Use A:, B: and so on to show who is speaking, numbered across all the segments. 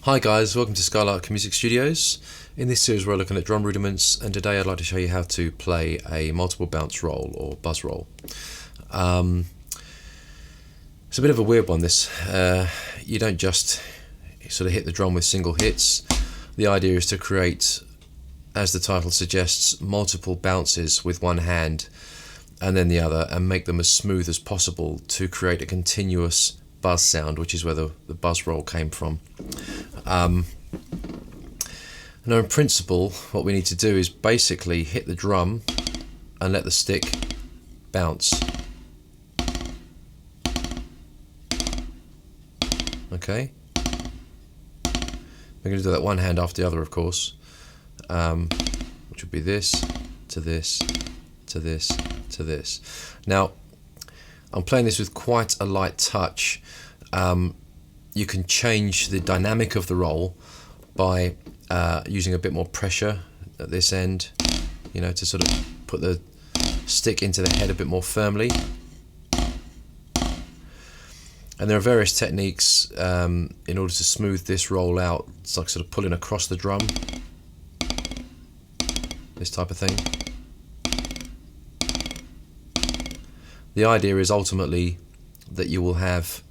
A: Hi guys, welcome to Skylark Music Studios. In this series we're looking at drum rudiments, and today I'd like to show you how to play a multiple bounce roll or buzz roll. It's a bit of a weird one this. You don't just sort of hit the drum with single hits. The idea is to create, as the title suggests, multiple bounces with one hand and then the other, and make them as smooth as possible to create a continuous buzz sound, which is where the buzz roll came from. Now in principle what we need to do is basically hit the drum and let the stick bounce. Okay, we're going to do that one hand after the other, of course, which would be this to this to this to this. Now I'm playing this with quite a light touch. You can change the dynamic of the roll by using a bit more pressure at this end, you know, to sort of put the stick into the head a bit more firmly. And there are various techniques in order to smooth this roll out. It's like sort of pulling across the drum, this type of thing. The idea is ultimately that you will have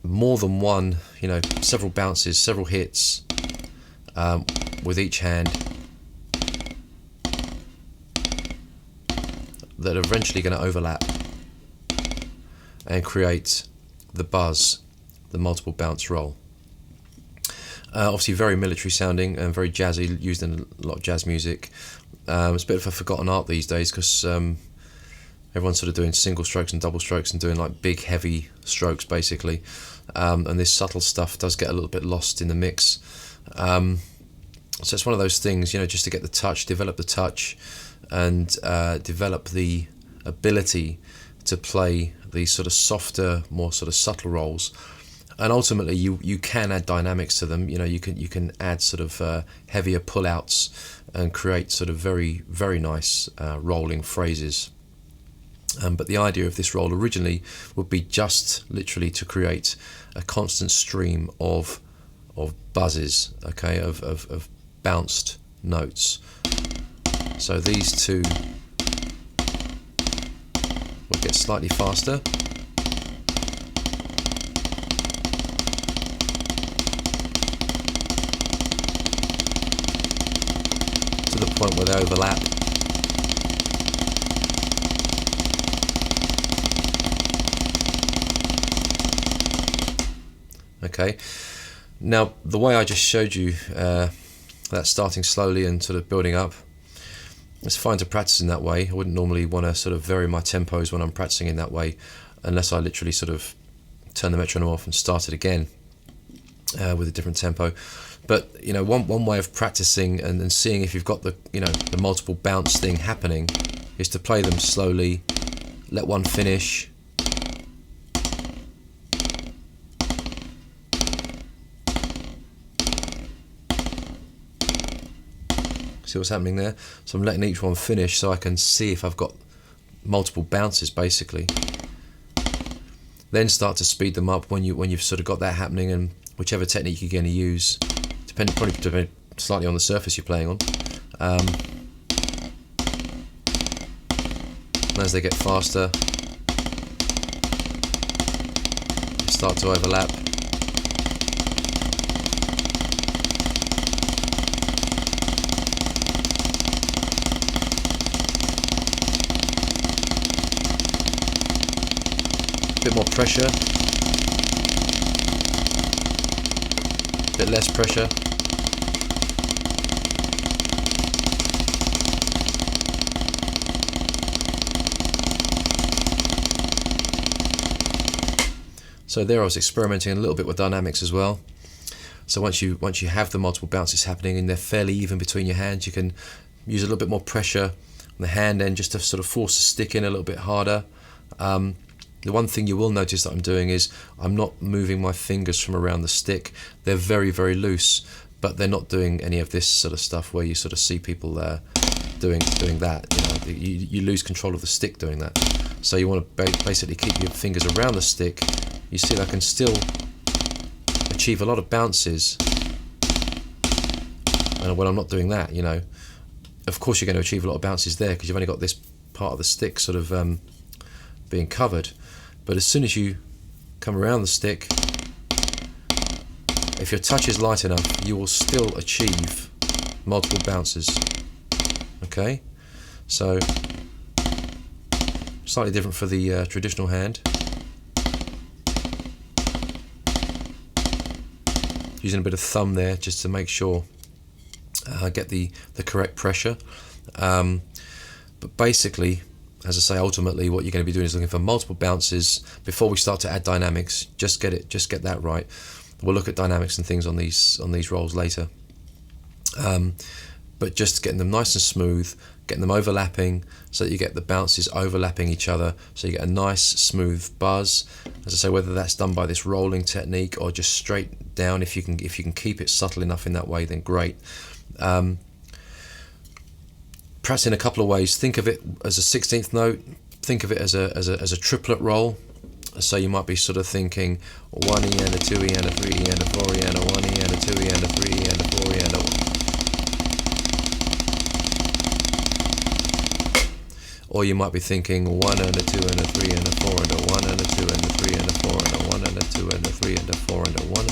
A: more than one, you know, several bounces, several hits with each hand that are eventually going to overlap and create the buzz, the multiple bounce roll. Obviously very military sounding and very jazzy, used in a lot of jazz music. It's a bit of a forgotten art these days because everyone's sort of doing single strokes and double strokes and doing like big heavy strokes basically, and this subtle stuff does get a little bit lost in the mix. So it's one of those things, you know, just to get the touch, develop the touch, and develop the ability to play these sort of softer, more sort of subtle rolls. And ultimately you can add dynamics to them. You know, you can add sort of heavier pullouts and create sort of very, very nice rolling phrases. But the idea of this roll originally would be just literally to create a constant stream of buzzes, okay, of bounced notes. So these two will get slightly faster. To the point where they overlap. Okay, now the way I just showed you, that starting slowly and sort of building up, it's fine to practice in that way. I wouldn't normally want to sort of vary my tempos when I'm practicing in that way, unless I literally sort of turn the metronome off and start it again with a different tempo. But you know, one way of practicing and seeing if you've got the, you know, the multiple bounce thing happening is to play them slowly, let one finish. See what's happening there? So I'm letting each one finish so I can see if I've got multiple bounces basically. Then start to speed them up when you've sort of got that happening, and whichever technique you're going to use, probably slightly on the surface you're playing on. As they get faster, start to overlap. Bit more pressure, bit less pressure. So there I was experimenting a little bit with dynamics as well. So once you have the multiple bounces happening and they're fairly even between your hands, you can use a little bit more pressure on the hand end just to sort of force the stick in a little bit harder. The one thing you will notice that I'm doing is I'm not moving my fingers from around the stick. They're very, very loose, but they're not doing any of this sort of stuff where you sort of see people doing that. You know, you lose control of the stick doing that. So you want to basically keep your fingers around the stick. You see, I can still achieve a lot of bounces, and when I'm not doing that, you know, of course you're going to achieve a lot of bounces there because you've only got this part of the stick sort of being covered. But as soon as you come around the stick, if your touch is light enough, you will still achieve multiple bounces. Okay, so slightly different for the traditional hand. Using a bit of thumb there just to make sure I get the correct pressure. But basically, as I say, ultimately what you're going to be doing is looking for multiple bounces before we start to add dynamics. Just get that right. We'll look at dynamics and things on these rolls later. But just getting them nice and smooth, getting them overlapping so that you get the bounces overlapping each other, so you get a nice smooth buzz. As I say, whether that's done by this rolling technique or just straight down, if you can keep it subtle enough in that way, then great. Perhaps in a couple of ways. Think of it as a 16th note. Think of it as a triplet roll. So you might be sort of thinking 1 E and a 2 E and a 3 E and a 4 E and a 1 E and a 2 E and a 3 E and a 4 E and a 1. Or you might be thinking 1 and a 2 and a 3 and a 4 and a 1 and a 2 and a 3 and a 4 and a 1 and a 2 and a 3 and a 4 and a 1.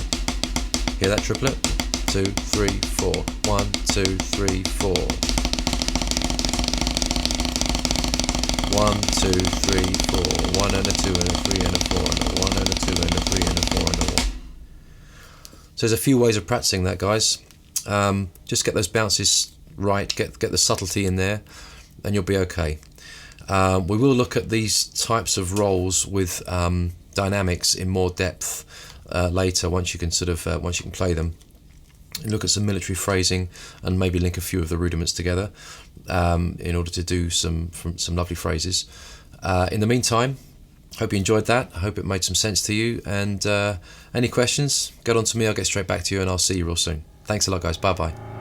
A: Hear that triplet? 2, 3, 4. 1, 2, 3, 4. 1, 2, 3, 4. 1 and a 2 and a 3 and a 4 and a 1 and a 2 and a 3 and a 4 and a 1. So there's a few ways of practicing that, guys. Just get those bounces right, get the subtlety in there, and you'll be okay. We will look at these types of rolls with dynamics in more depth later, once you can play them. And look at some military phrasing and maybe link a few of the rudiments together in order to do some lovely phrases. In the meantime, hope you enjoyed that. I hope it made some sense to you. And any questions, get on to me. I'll get straight back to you, and I'll see you real soon. Thanks a lot, guys. Bye bye.